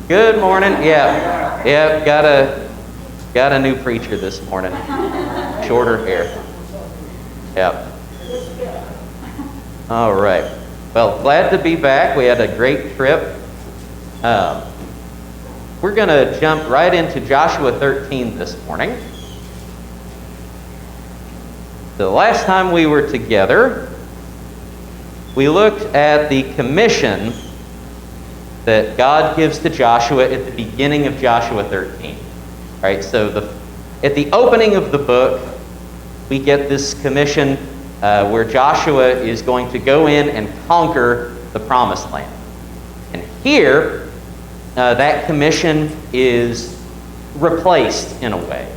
Good morning. Yeah. Got a new preacher this morning. Shorter hair. Yep. All right. Well, glad to be back. We had a great trip. We're going to jump right into Joshua 13 this morning. The last time we were together, we looked at the commission that God gives to Joshua at the beginning of Joshua 13. All right, so at the opening of the book, we get this commission where Joshua is going to go in and conquer the promised land. And here, that commission is replaced in a way.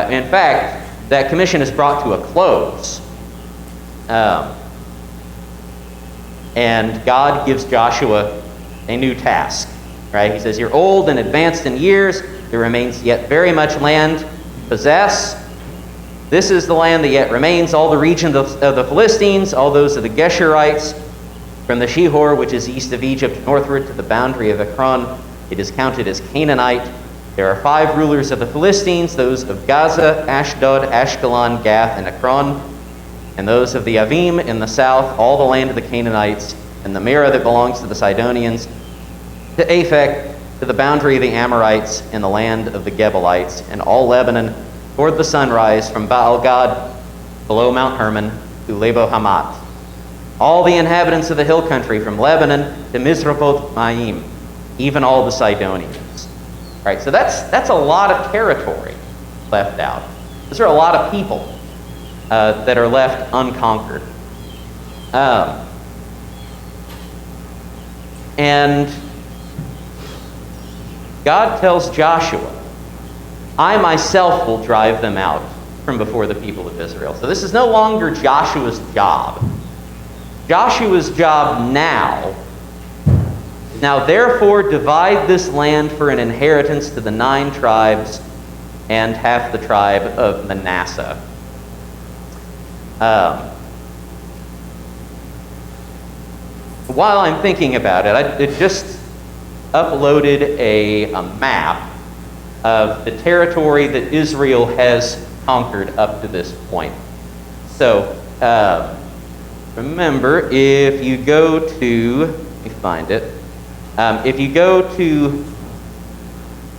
In fact, that commission is brought to a close. And God gives Joshua a new task. Right? He says, "You're old and advanced in years. There remains yet very much land to possess. This is the land that yet remains, all the region of the Philistines, all those of the Geshurites, from the Shihor, which is east of Egypt, northward to the boundary of Ekron. It is counted as Canaanite. There are 5 rulers of the Philistines, those of Gaza, Ashdod, Ashkelon, Gath, and Ekron, and those of the Avim in the south, all the land of the Canaanites, and the Mearah that belongs to the Sidonians, to Aphek, to the boundary of the Amorites, and the land of the Gebalites, and all Lebanon, toward the sunrise, from Baal-Gad, below Mount Hermon, to Lebo-Hamat. All the inhabitants of the hill country, from Lebanon to Mizrapoth-Maim, even all the Sidonians." All right, so that's a lot of territory left out. Those are a lot of people that are left unconquered. And God tells Joshua, "I myself will drive them out from before the people of Israel." So this is no longer Joshua's job. Joshua's job now therefore divide this land for an inheritance to the 9 tribes and half the tribe of Manasseh. While I'm thinking about it, I just uploaded a map of the territory that Israel has conquered up to this point. So, remember, if you go to, let me find it, if you go to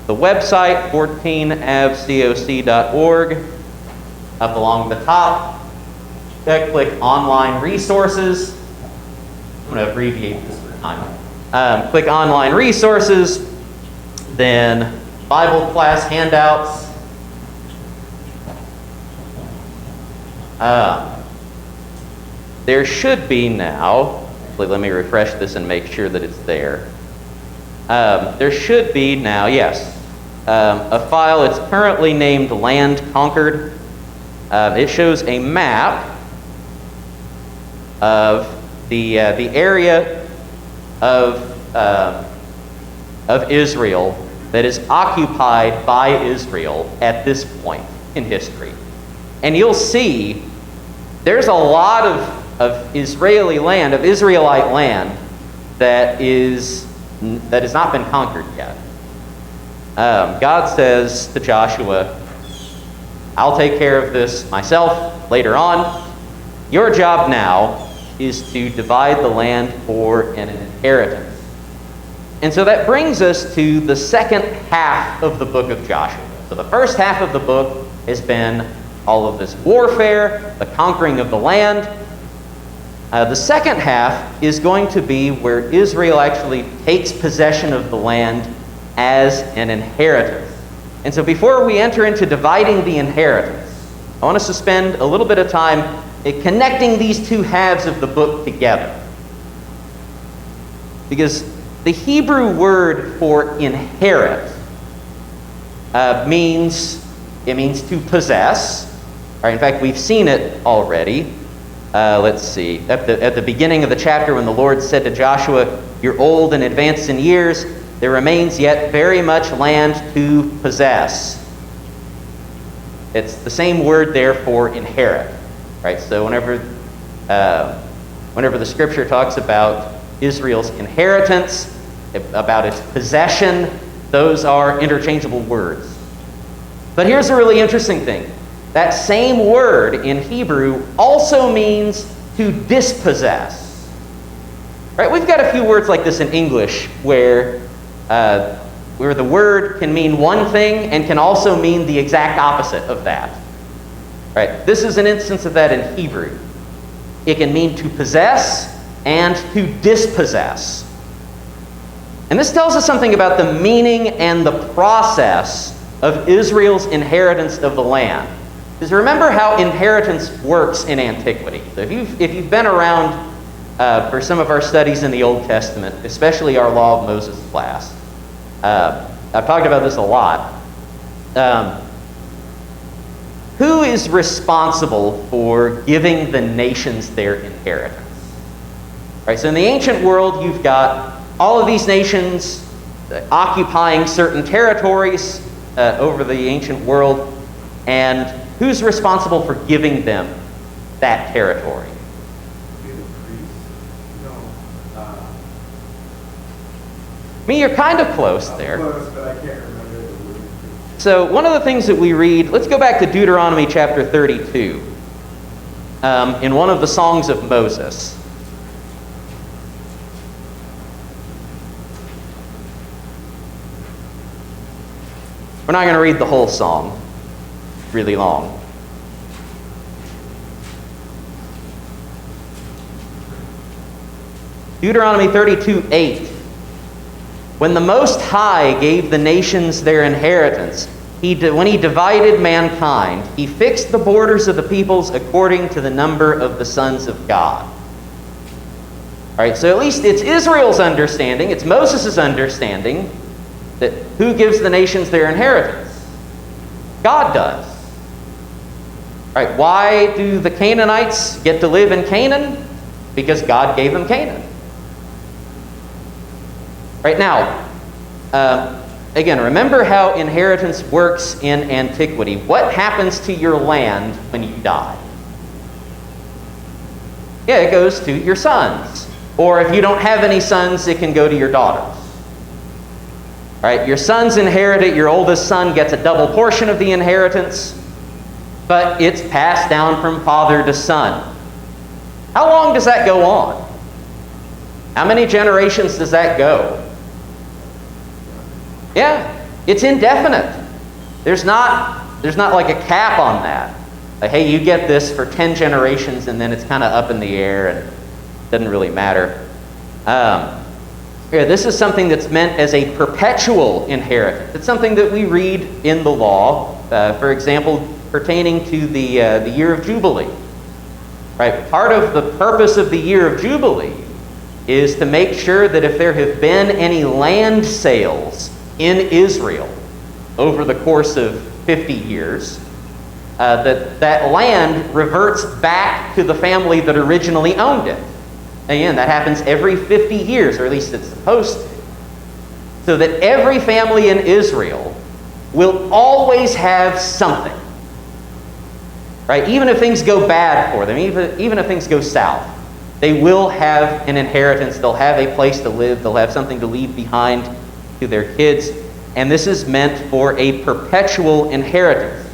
the website, 14avcoc.org, up along the top, click Online Resources. I'm going to abbreviate this for time. Click Online Resources, then Bible class handouts. There should be now, actually let me refresh this and make sure that it's there. There should be now, yes, a file. It's currently named Land Conquered. It shows a map of the area of Israel that is occupied by Israel at this point in history. And you'll see there's a lot of Israeli land, of Israelite land, that has not been conquered yet. God says to Joshua, "I'll take care of this myself later on. Your job now is to divide the land for an inheritance." And so that brings us to the second half of the book of Joshua. So the first half of the book has been all of this warfare, the conquering of the land. The second half is going to be where Israel actually takes possession of the land as an inheritance. And so before we enter into dividing the inheritance, I want us to spend a little bit of time connecting these two halves of the book together. Because the Hebrew word for inherit means to possess. All right, in fact, we've seen it already. Let's see. At the beginning of the chapter, when the Lord said to Joshua, "You're old and advanced in years. There remains yet very much land to possess." It's the same word there for inherit. Right? So whenever the Scripture talks about Israel's inheritance, about its possession. Those are interchangeable words. But here's a really interesting thing. That same word in Hebrew also means to dispossess. Right? We've got a few words like this in English where the word can mean one thing and can also mean the exact opposite of that. Right? This is an instance of that in Hebrew. It can mean to possess and to dispossess. And this tells us something about the meaning and the process of Israel's inheritance of the land. Because remember how inheritance works in antiquity. So if you've been around for some of our studies in the Old Testament, especially our Law of Moses class, I've talked about this a lot. Who is responsible for giving the nations their inheritance? Right, so in the ancient world, you've got all of these nations occupying certain territories over the ancient world, and who's responsible for giving them that territory? I mean, you're kind of close there. Close, but I can't remember the word. So one of the things that we read, let's go back to Deuteronomy chapter 32, in one of the songs of Moses. We're not going to read the whole song. It's really long. Deuteronomy 32:8. When the Most High gave the nations their inheritance, when he divided mankind, he fixed the borders of the peoples according to the number of the sons of God. All right, so at least it's Israel's understanding, it's Moses' understanding, that who gives the nations their inheritance? God does. All right, why do the Canaanites get to live in Canaan? Because God gave them Canaan. Right now, again, remember how inheritance works in antiquity. What happens to your land when you die? Yeah, it goes to your sons. Or if you don't have any sons, it can go to your daughters. Right? Your sons inherit it. Your oldest son gets a double portion of the inheritance, but it's passed down from father to son. How long does that go on? How many generations does that go? Yeah, it's indefinite. There's not like a cap on that. Like, hey, you get this for 10 generations, and then it's kind of up in the air and it doesn't really matter. This is something that's meant as a perpetual inheritance. It's something that we read in the law, for example, pertaining to the year of Jubilee. Right? Part of the purpose of the year of Jubilee is to make sure that if there have been any land sales in Israel over the course of 50 years, that land reverts back to the family that originally owned it. Again, that happens every 50 years, or at least it's supposed to. So that every family in Israel will always have something. Right? Even if things go bad for them, even if things go south, they will have an inheritance. They'll have a place to live. They'll have something to leave behind to their kids. And this is meant for a perpetual inheritance.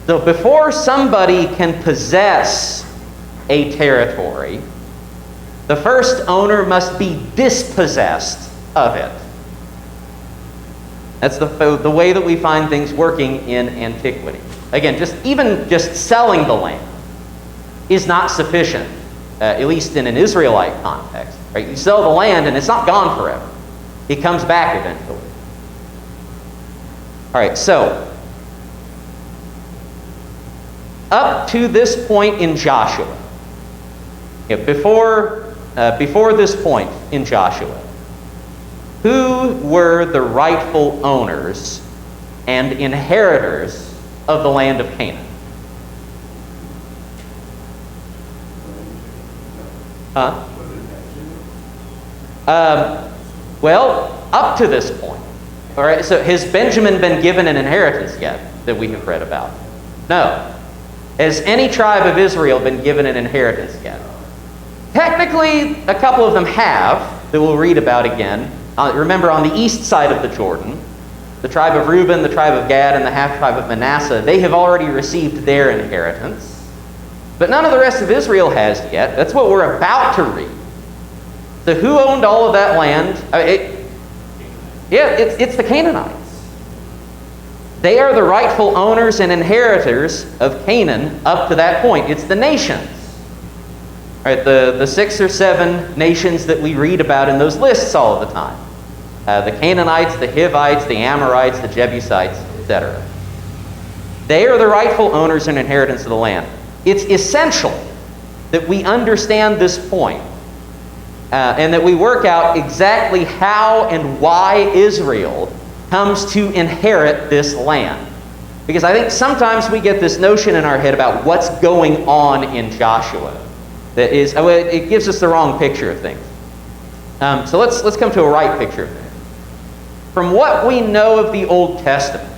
So before somebody can possess a territory, the first owner must be dispossessed of it. That's the way that we find things working in antiquity. Again, just selling the land is not sufficient, at least in an Israelite context. Right? You sell the land and it's not gone forever. It comes back eventually. All right, so up to this point in Joshua, before this point in Joshua, who were the rightful owners and inheritors of the land of Canaan? Well, up to this point. All right, so has Benjamin been given an inheritance yet that we have read about? No. Has any tribe of Israel been given an inheritance yet? Technically, a couple of them have. that we'll read about again, remember on the east side of the Jordan, the tribe of Reuben, the tribe of Gad, and the half-tribe of Manasseh, they have already received their inheritance. But none of the rest of Israel has yet. That's what we're about to read. So who owned all of that land? It's the Canaanites. They are the rightful owners and inheritors of Canaan up to that point. It's the nations. All right, the 6 or 7 nations that we read about in those lists all of the time. The Canaanites, the Hivites, the Amorites, the Jebusites, etc. They are the rightful owners and inheritors of the land. It's essential that we understand this point, and that we work out exactly how and why Israel comes to inherit this land. Because I think sometimes we get this notion in our head about what's going on in Joshua. That is, it gives us the wrong picture of things. So let's come to a right picture of things. From what we know of the Old Testament,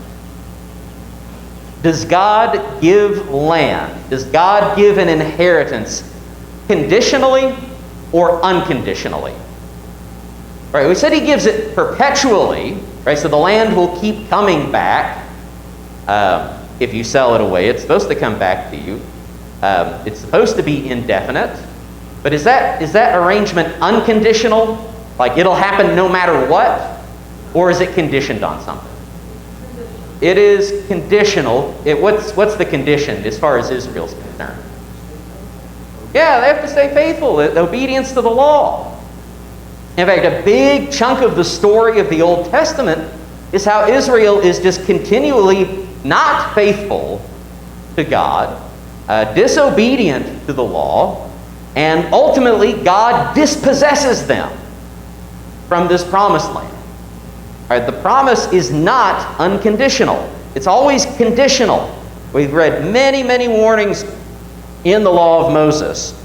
does God give land? Does God give an inheritance conditionally or unconditionally? Right, we said he gives it perpetually, right? So the land will keep coming back. If you sell it away, it's supposed to come back to you. It's supposed to be indefinite. But is that arrangement unconditional? Like it'll happen no matter what? Or is it conditioned on something? It is conditional. What's the condition as far as Israel's concerned? Yeah, they have to stay faithful. Obedience to the law. In fact, a big chunk of the story of the Old Testament is how Israel is just continually not faithful to God, disobedient to the law, and ultimately God dispossesses them from this promised land. All right, the promise is not unconditional. It's always conditional. We've read many, many warnings in the law of Moses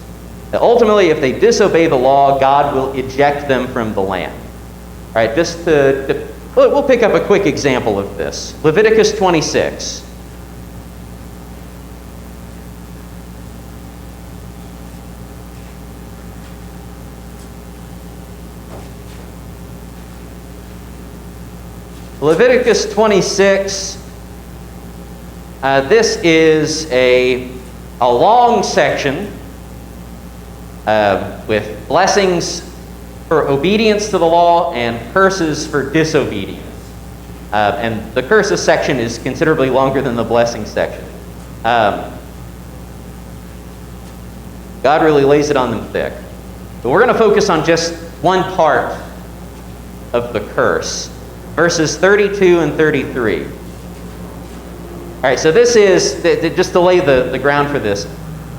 that ultimately if they disobey the law, God will eject them from the land. All right, we'll pick up a quick example of this. Leviticus 26. Leviticus 26, this is a long section with blessings for obedience to the law and curses for disobedience. And the curses section is considerably longer than the blessing section. God really lays it on them thick. But we're going to focus on just one part of the curse. Verses 32 and 33. All right, so this is, just to lay the ground for this,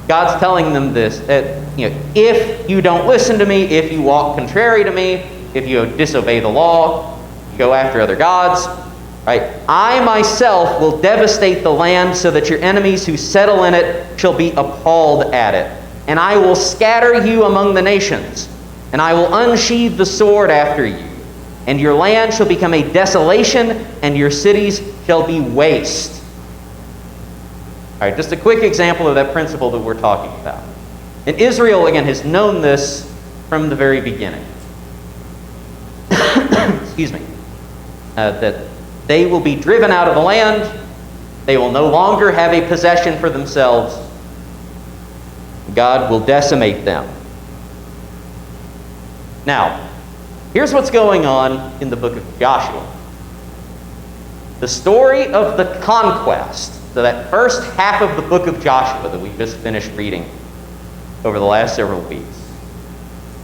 God's telling them this, that if you don't listen to me, if you walk contrary to me, if you disobey the law, go after other gods, right, I myself will devastate the land so that your enemies who settle in it shall be appalled at it. And I will scatter you among the nations, and I will unsheathe the sword after you. And your land shall become a desolation, and your cities shall be waste. All right, just a quick example of that principle that we're talking about. And Israel, again, has known this from the very beginning. Excuse me. That they will be driven out of the land. They will no longer have a possession for themselves. God will decimate them. Now, here's what's going on in the book of Joshua. The story of the conquest, so that first half of the book of Joshua that we just finished reading over the last several weeks.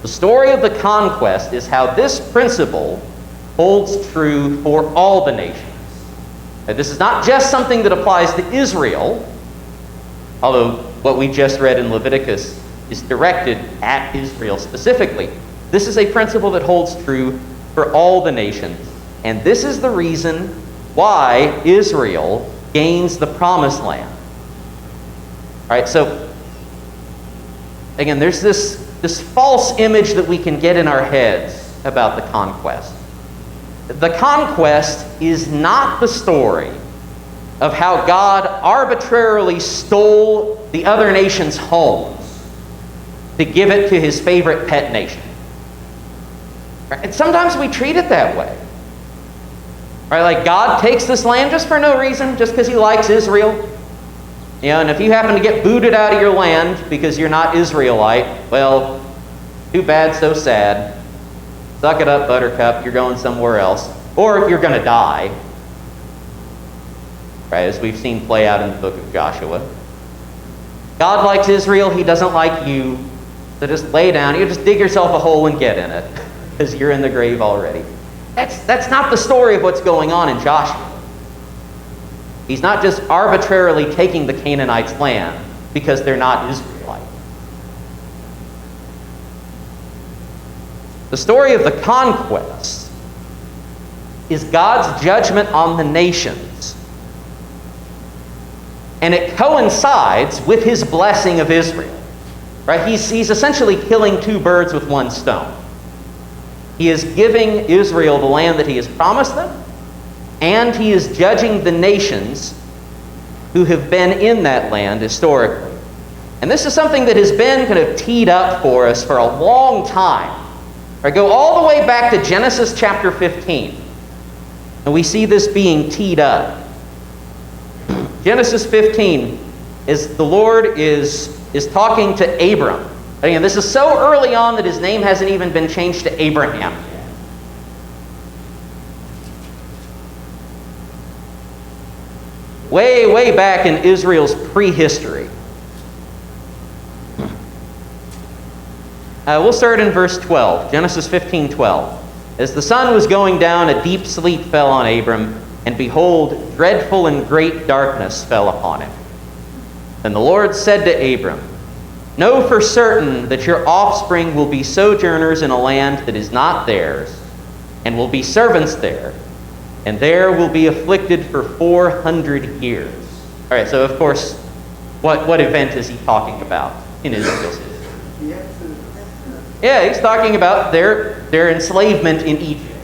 The story of the conquest is how this principle holds true for all the nations. Now, this is not just something that applies to Israel, although what we just read in Leviticus is directed at Israel specifically. This is a principle that holds true for all the nations. And this is the reason why Israel gains the promised land. All right, so again, there's this false image that we can get in our heads about the conquest. The conquest is not the story of how God arbitrarily stole the other nation's homes to give it to his favorite pet nation. Right? And sometimes we treat it that way. Right? Like God takes this land just for no reason, just because he likes Israel. And if you happen to get booted out of your land because you're not Israelite, well, too bad, so sad. Suck it up, buttercup, you're going somewhere else. Or if you're going to die, right, as we've seen play out in the book of Joshua. God likes Israel, he doesn't like you. So just lay down, you just dig yourself a hole and get in it, because you're in the grave already. That's not the story of what's going on in Joshua. He's not just arbitrarily taking the Canaanites' land because they're not Israelite. The story of the conquest is God's judgment on the nations. And it coincides with his blessing of Israel. Right? He's essentially killing two birds with one stone. He is giving Israel the land that he has promised them, and he is judging the nations who have been in that land historically. And this is something that has been kind of teed up for us for a long time. Right, go all the way back to Genesis chapter 15. And we see this being teed up. Genesis 15 is the Lord is talking to Abram. Again, this is so early on that his name hasn't even been changed to Abraham. Way, way back in Israel's prehistory. We'll start in verse 12, Genesis 15:12. As the sun was going down, a deep sleep fell on Abram, and behold, dreadful and great darkness fell upon him. Then the Lord said to Abram, know for certain that your offspring will be sojourners in a land that is not theirs, and will be servants there, and there will be afflicted for 400 years. All right, so of course, what event is he talking about in Israel's history? Yeah, he's talking about their enslavement in Egypt.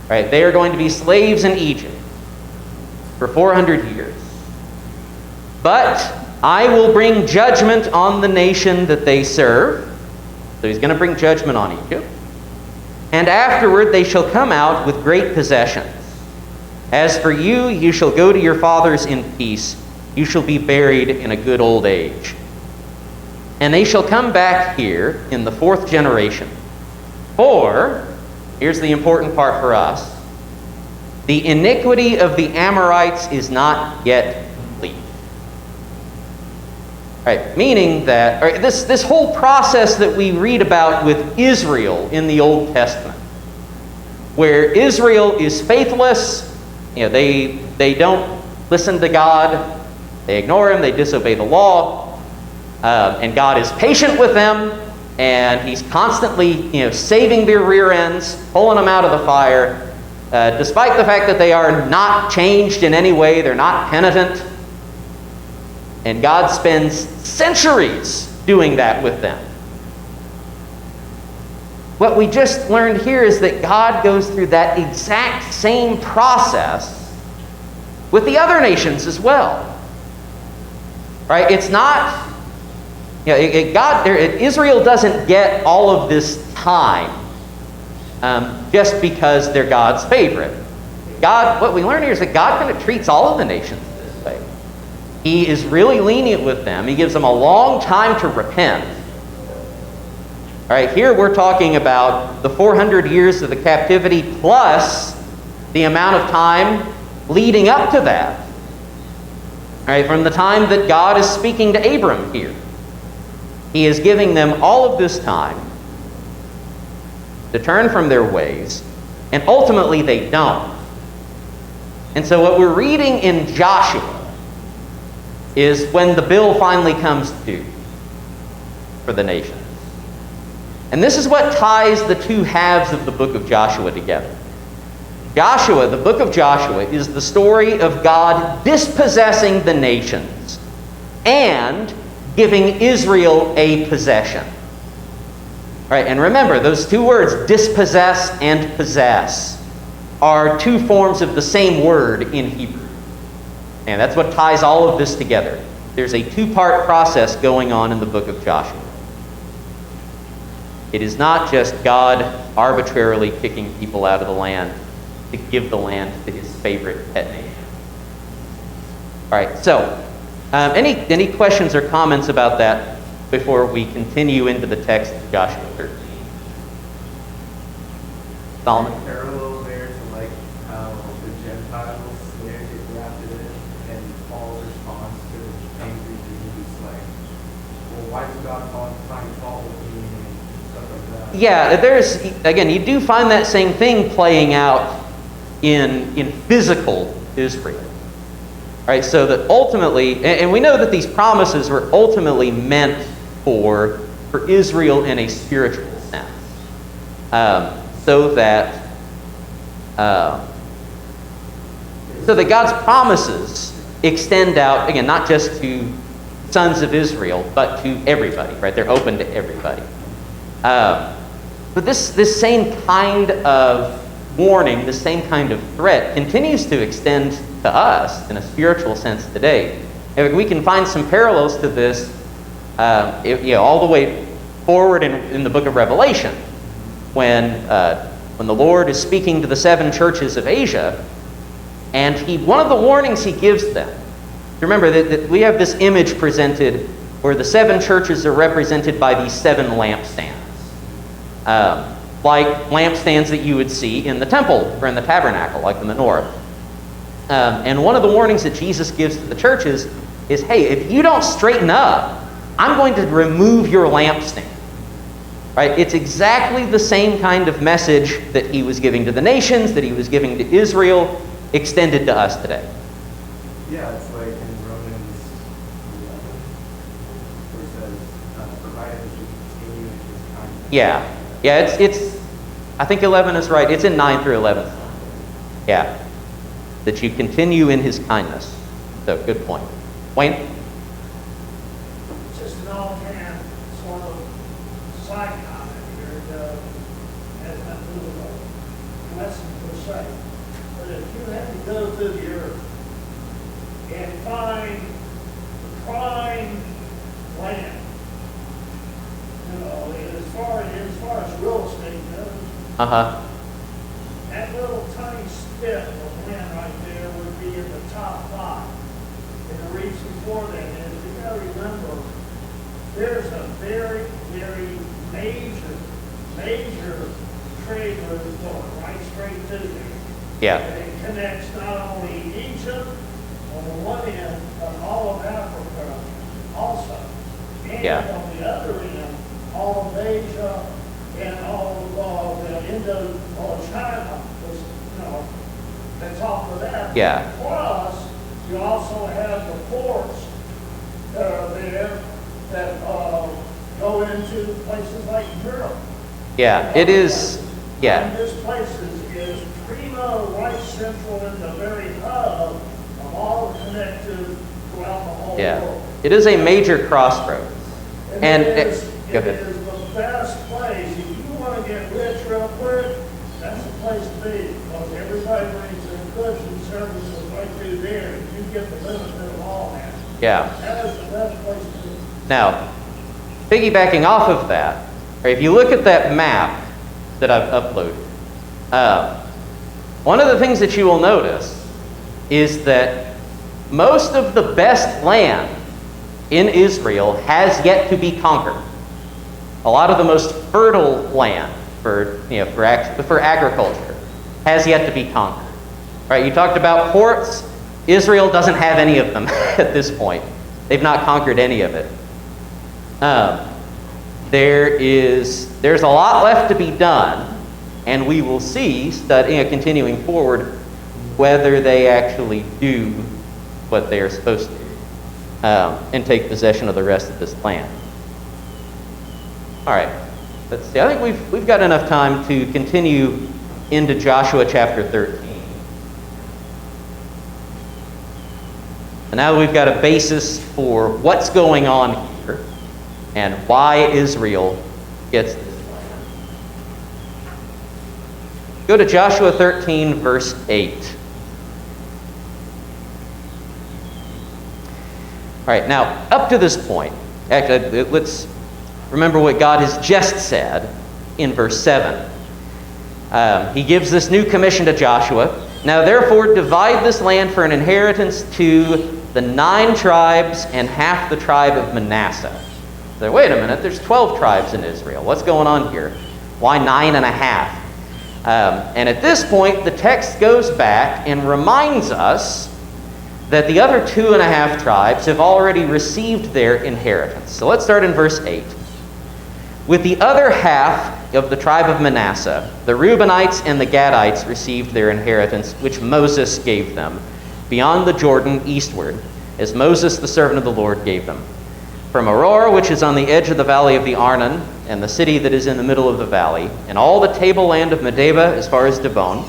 Right, they are going to be slaves in Egypt for 400 years. But I will bring judgment on the nation that they serve. So he's going to bring judgment on Egypt. And afterward they shall come out with great possessions. As for you, you shall go to your fathers in peace. You shall be buried in a good old age. And they shall come back here in the 4th generation. For, here's the important part for us, the iniquity of the Amorites is not yet complete. Right, meaning that this whole process that we read about with Israel in the Old Testament, where Israel is faithless, they don't listen to God, they ignore him, they disobey the law, and God is patient with them, and he's constantly saving their rear ends, pulling them out of the fire, despite the fact that they are not changed in any way, they're not penitent. And God spends centuries doing that with them. What we just learned here is that God goes through that exact same process with the other nations as well. Right? It's not, Israel doesn't get all of this time just because they're God's favorite. What we learn here is that God kind of treats all of the nations this way. He is really lenient with them. He gives them a long time to repent. All right, here we're talking about the 400 years of the captivity plus the amount of time leading up to that. All right, from the time that God is speaking to Abram here. He is giving them all of this time to turn from their ways, and ultimately they don't. And so what we're reading in Joshua is when the bill finally comes due for the nations. And this is what ties the two halves of the book of Joshua together. Joshua, the book of Joshua, is the story of God dispossessing the nations and giving Israel a possession. All right, and remember, those two words, dispossess and possess, are two forms of the same word in Hebrew. And that's what ties all of this together. There's a two-part process going on in the book of Joshua. It is not just God arbitrarily kicking people out of the land to give the land to his favorite pet nation. All right, so any questions or comments about that before we continue into the text of Joshua 13? Solomon? Parallel there to like how the Gentiles there get grafted in, and Paul's response to the angry Jews, like, well, why does God find fault with me and stuff like that? Yeah, there's, again, you do find that same thing playing out in physical Israel. Right, so that ultimately, and we know that these promises were ultimately meant for Israel in a spiritual sense, so that God's promises extend out, again, not just to sons of Israel, but to everybody. Right, they're open to everybody. But this same kind of warning, the same kind of threat continues to extend to us in a spiritual sense today. And we can find some parallels to this all the way forward in the book of Revelation when the Lord is speaking to the 7 churches of Asia, and one of the warnings he gives them, remember that we have this image presented where the 7 churches are represented by these 7 lampstands. Like lampstands that you would see in the temple or in the tabernacle, like the menorah. And one of the warnings that Jesus gives to the churches is, hey, if you don't straighten up, I'm going to remove your lampstand. Right? It's exactly the same kind of message that he was giving to the nations, that he was giving to Israel, extended to us today. Yeah, it's like in Romans 11, where it says, provided that you continue in his kindness. Yeah, it's. I think 11 is right. It's in 9 through 11. Yeah, that you continue in his kindness. So, good point. Wayne? Just an offhand sort of side comment here, as a little lesson per se. But if you had to go through the earth and find the prime land, as far as real estate goes, that little tiny spit of land right there would be in the top 5. And the reason for that is, you got to remember, there's a very, very major trade route going right straight through there. Yeah. And it connects not only Egypt on the one end, but all of Africa also. And on the other end, all of Asia and all of China, that's off of that. Yeah. Plus, you also have the ports that are there that go into places like Europe. Yeah, it is. Yeah. And this place is primo, right central in the very hub of all connected throughout the whole world. It is a major crossroads. And it is go ahead. the best place. If you want to get rich real quick, that's the place to be. Because everybody brings their goods and services right through there. And you get the benefit of all that. Yeah. That is the best place to be. Now, piggybacking off of that, if you look at that map that I've uploaded, one of the things that you will notice is that most of the best land in Israel has yet to be conquered. A lot of the most fertile land for agriculture has yet to be conquered. Right? You talked about ports. Israel doesn't have any of them at this point. They've not conquered any of it. There's a lot left to be done, and we will see, continuing forward, whether they actually do what they are supposed to, and take possession of the rest of this land. All right, let's see. I think we've got enough time to continue into Joshua chapter 13. And now that we've got a basis for what's going on here and why Israel gets this land. Go to Joshua 13, verse 8. All right, now, up to this point, actually, let's remember what God has just said in verse 7. He gives this new commission to Joshua. Now therefore divide this land for an inheritance to the 9 tribes and half the tribe of Manasseh. So wait a minute, there's 12 tribes in Israel. What's going on here? Why 9.5? And at this point, the text goes back and reminds us that the other 2.5 tribes have already received their inheritance. So let's start in verse 8. With the other half of the tribe of Manasseh, the Reubenites and the Gadites received their inheritance, which Moses gave them, beyond the Jordan eastward, as Moses, the servant of the Lord, gave them. From Aurora, which is on the edge of the valley of the Arnon, and the city that is in the middle of the valley, and all the tableland of Medeba as far as Dibon,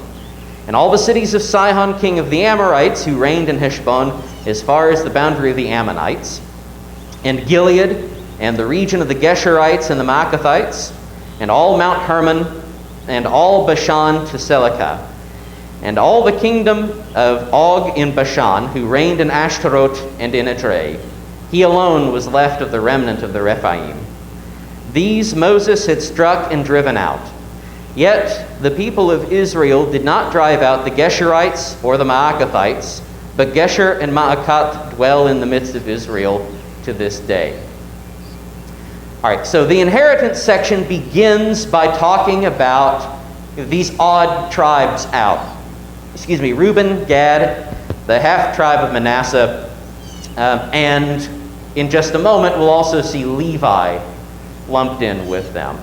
and all the cities of Sihon, king of the Amorites, who reigned in Heshbon, as far as the boundary of the Ammonites, and Gilead, and the region of the Geshurites and the Maacathites, and all Mount Hermon, and all Bashan to Selecah, and all the kingdom of Og in Bashan, who reigned in Ashtaroth and in Edrei. He alone was left of the remnant of the Rephaim. These Moses had struck and driven out. Yet the people of Israel did not drive out the Geshurites or the Maacathites, but Gesher and Maacat dwell in the midst of Israel to this day. All right, so the inheritance section begins by talking about these odd tribes out. Reuben, Gad, the half tribe of Manasseh, and in just a moment we'll also see Levi lumped in with them.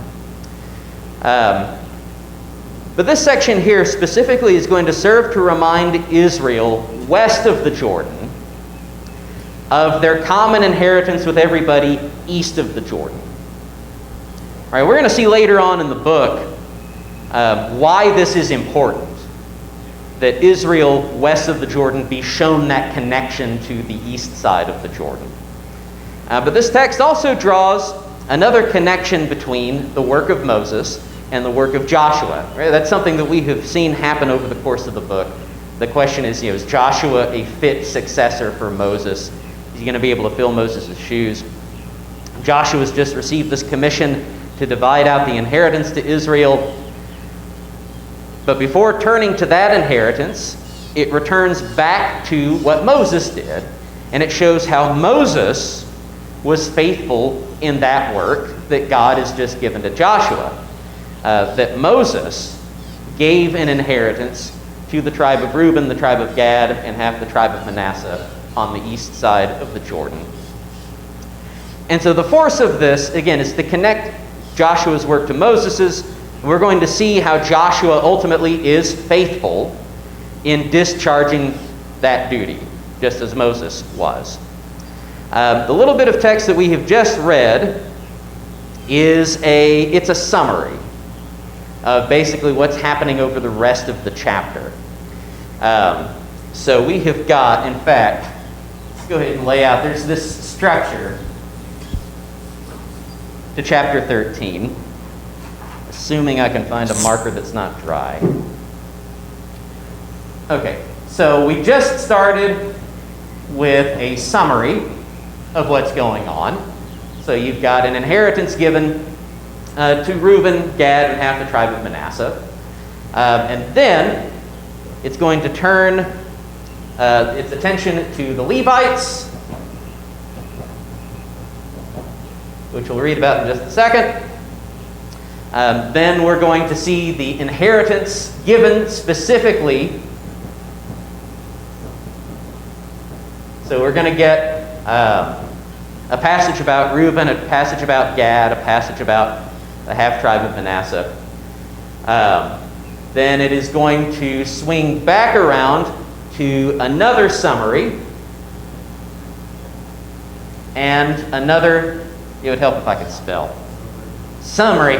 But this section here specifically is going to serve to remind Israel west of the Jordan of their common inheritance with everybody east of the Jordan. All right, we're going to see later on in the book why this is important, that Israel west of the Jordan be shown that connection to the east side of the Jordan. But this text also draws another connection between the work of Moses and the work of Joshua. Right? That's something that we have seen happen over the course of the book. The question is, is Joshua a fit successor for Moses? Is he going to be able to fill Moses' shoes? Joshua's just received this commission to divide out the inheritance to Israel. But before turning to that inheritance, it returns back to what Moses did, and it shows how Moses was faithful in that work that God has just given to Joshua. That Moses gave an inheritance to the tribe of Reuben, the tribe of Gad, and half the tribe of Manasseh on the east side of the Jordan. And so the force of this, again, is to connect Joshua's work to Moses's. We're going to see how Joshua ultimately is faithful in discharging that duty, just as Moses was. The little bit of text that we have just read is it's a summary of basically what's happening over the rest of the chapter. So we have got, in fact, let's go ahead and lay out, there's this structure to chapter 13, assuming I can find a marker that's not dry. Okay, so we just started with a summary of what's going on. So you've got an inheritance given to Reuben, Gad, and half the tribe of Manasseh. And then it's going to turn its attention to the Levites, which we'll read about in just a second. Then we're going to see the inheritance given specifically. So we're going to get a passage about Reuben, a passage about Gad, a passage about the half-tribe of Manasseh. Then it is going to swing back around to another summary and another, it would help if I could spell, summary,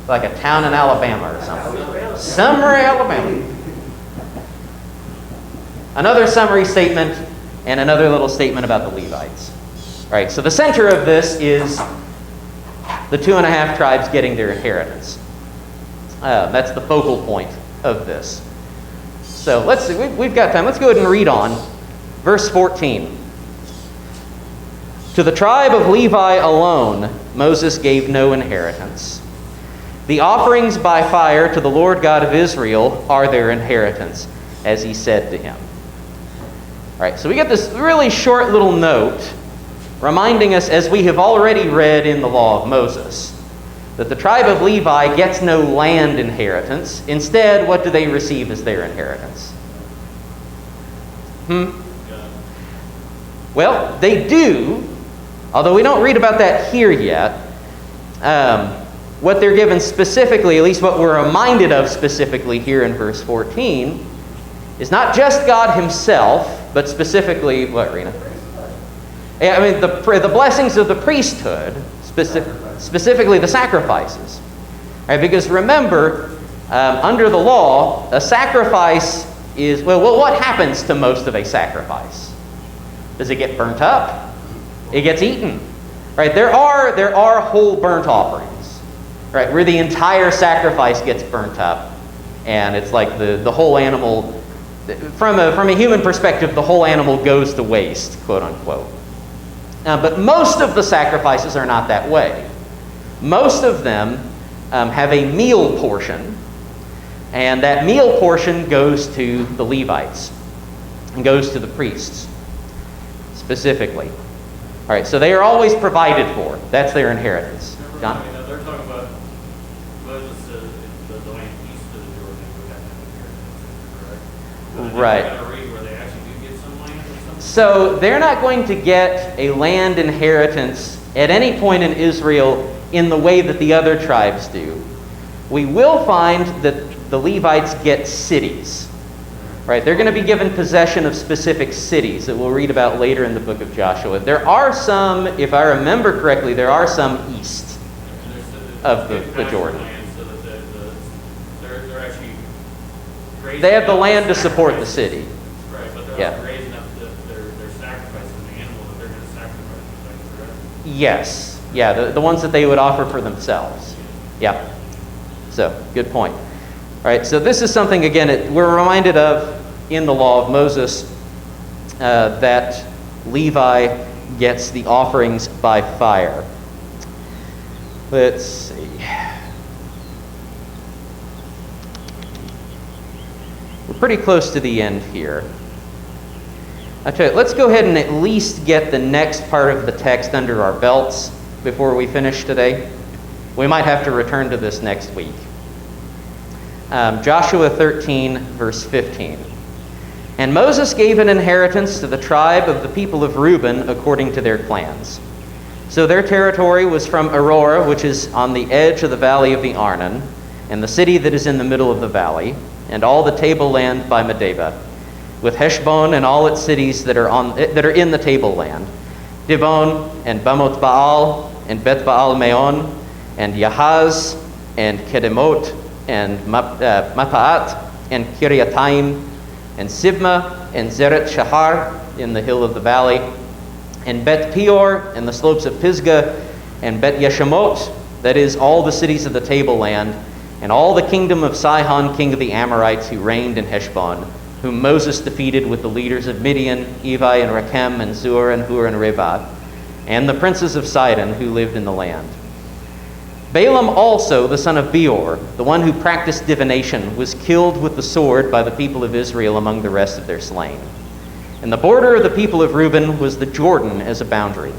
like a town in Alabama or something. Summary, Alabama. Another summary statement and another little statement about the Levites. All right, so the center of this is the 2.5 tribes getting their inheritance. That's the focal point of this. So we've got time. Let's go ahead and read on. Verse 14. To the tribe of Levi alone Moses gave no inheritance. The offerings by fire to the Lord God of Israel are their inheritance, as he said to him. All right, so we get this really short little note reminding us, as we have already read in the law of Moses, that the tribe of Levi gets no land inheritance. Instead, what do they receive as their inheritance? Well, they do, although we don't read about that here yet. What they're given specifically, at least what we're reminded of specifically here in verse 14, is not just God himself, but specifically, what, Rena? I mean, the blessings of the priesthood, specifically the sacrifices. Right? Because remember, under the law, a sacrifice is, well, what happens to most of a sacrifice? Does it get burnt up? It gets eaten. Right? There are whole burnt offerings, right, where the entire sacrifice gets burnt up, and it's like the whole animal, from a human perspective, the whole animal goes to waste, quote unquote. But most of the sacrifices are not that way. Most of them have a meal portion, and that meal portion goes to the Levites and goes to the priests specifically. All right, so they are always provided for. That's their inheritance. John? They're talking about Moses said the land east of the Jordan would have an inheritance, correct? Right. I've got to read where they actually do get some land or something. So they're not going to get a land inheritance at any point in Israel in the way that the other tribes do. We will find that the Levites get cities. Right? They're going to be given possession of specific cities that we'll read about later in the book of Joshua. There are some, if I remember correctly, there are some east of the Jordan. So that they're actually raising They have the up land to support the city. Right, but they're Yeah. also raising up their sacrifice of the animal that they're going to sacrifice. Is that correct? Yes. Yeah, the ones that they would offer for themselves. Yeah. So, good point. All right, so this is something, again, we're reminded of in the law of Moses, that Levi gets the offerings by fire. Let's see. We're pretty close to the end here. I tell you, let's go ahead and at least get the next part of the text under our belts before we finish today. We might have to return to this next week. Joshua 13, verse 15. And Moses gave an inheritance to the tribe of the people of Reuben according to their clans. So their territory was from Aurora, which is on the edge of the valley of the Arnon, and the city that is in the middle of the valley, and all the tableland by Medeba, with Heshbon and all its cities that are in the tableland, Dibon and Bamoth Baal and Beth Baal Meon and Yahaz and Kedemot and Mapaat and Kiriataim and Sibma and Zeret Shahar in the hill of the valley, and Bet Peor and the slopes of Pisgah, and Bet Yeshemot, that is all the cities of the tableland, and all the kingdom of Sihon, king of the Amorites, who reigned in Heshbon, whom Moses defeated with the leaders of Midian, Evi and Rechem and Zur and Hur and Reba, and the princes of Sidon who lived in the land. Balaam also, the son of Beor, the one who practiced divination, was killed with the sword by the people of Israel among the rest of their slain. And the border of the people of Reuben was the Jordan as a boundary.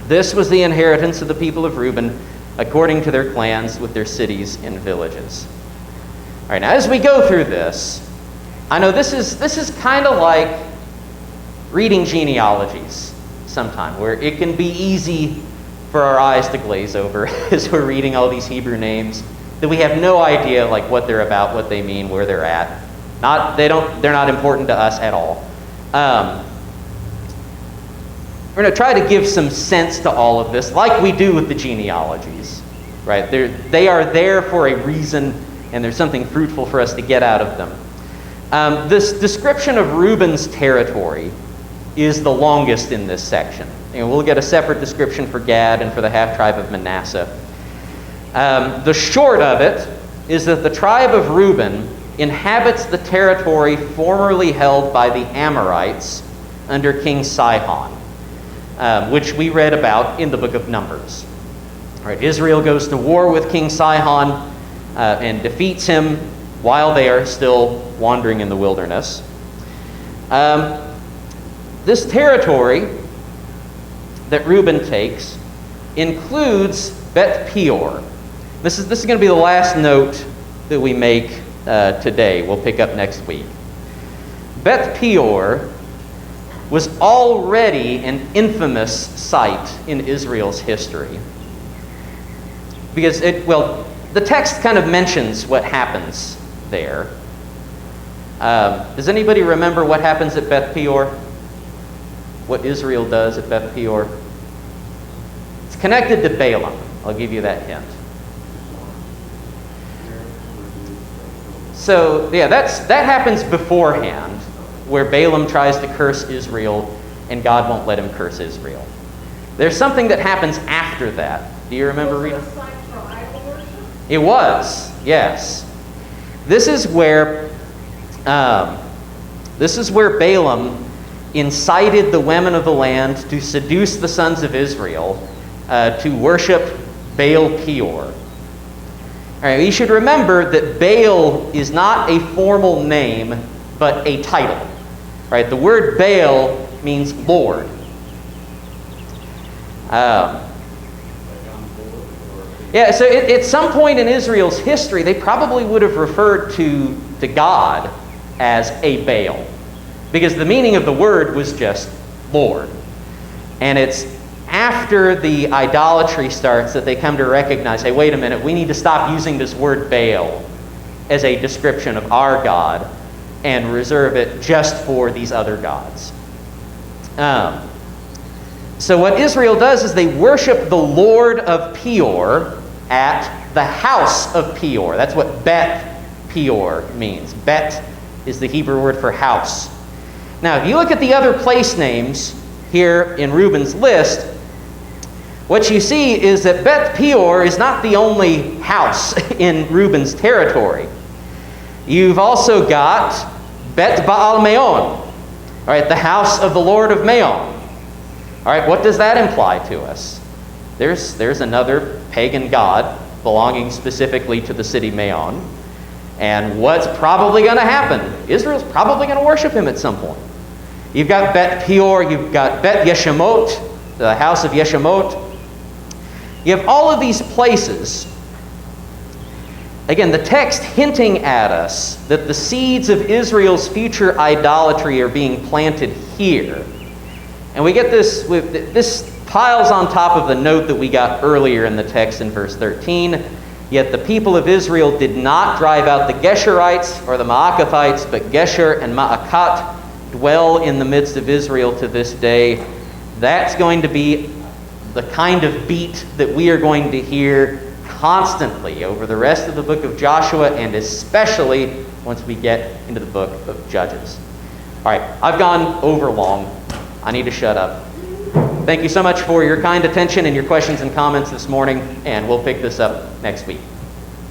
This was the inheritance of the people of Reuben, according to their clans, with their cities and villages. All right, now as we go through this, I know this is kind of like reading genealogies sometime, where it can be easy for our eyes to glaze over as we're reading all these Hebrew names that we have no idea like what they're about, what they mean, where they're at. They're not important to us at all. We're going to try to give some sense to all of this, like we do with the genealogies, right? They are there for a reason, and there's something fruitful for us to get out of them. This description of Reuben's territory is the longest in this section. And we'll get a separate description for Gad and for the half-tribe of Manasseh. The short of it is that the tribe of Reuben inhabits the territory formerly held by the Amorites under King Sihon, which we read about in the book of Numbers. All right, Israel goes to war with King Sihon and defeats him while they are still wandering in the wilderness. This territory that Reuben takes includes Beth Peor. This is going to be the last note that we make today. We'll pick up next week. Beth Peor was already an infamous site in Israel's history. Because the text kind of mentions what happens there. Does anybody remember what happens at Beth Peor? What Israel does at Beth Peor? It's connected to Balaam. I'll give you that hint. So, yeah, that happens beforehand, where Balaam tries to curse Israel, and God won't let him curse Israel. There's something that happens after that. Do you remember, Rita? Was it a site for idol worship? It was, yes. This is where Balaam incited the women of the land to seduce the sons of Israel to worship Baal Peor. All right, you should remember that Baal is not a formal name, but a title. Right? The word Baal means Lord. Yeah, so at some point in Israel's history, they probably would have referred to God as a Baal, because the meaning of the word was just Lord. And it's after the idolatry starts that they come to recognize, hey, wait a minute, we need to stop using this word Baal as a description of our God and reserve it just for these other gods. So what Israel does is they worship the Lord of Peor at the house of Peor. That's what Bet Peor means. Bet is the Hebrew word for house. Now, if you look at the other place names here in Reuben's list, what you see is that Beth Peor is not the only house in Reuben's territory. You've also got Bet Baal Meon, all right, the house of the Lord of Meon. All right, what does that imply to us? There's another pagan god belonging specifically to the city Meon. And what's probably going to happen? Israel's probably going to worship him at some point. You've got Bet Peor, you've got Bet Yeshemot, the house of Yeshemot. You have all of these places. Again, the text hinting at us that the seeds of Israel's future idolatry are being planted here. And we get this piles on top of the note that we got earlier in the text in verse 13. Yet the people of Israel did not drive out the Geshurites or the Maacathites, but Gesher and Maacat dwell in the midst of Israel to this day. That's going to be the kind of beat that we are going to hear constantly over the rest of the book of Joshua, and especially once we get into the book of Judges. All right, I've gone over long. I need to shut up. Thank you so much for your kind attention and your questions and comments this morning, and we'll pick this up next week.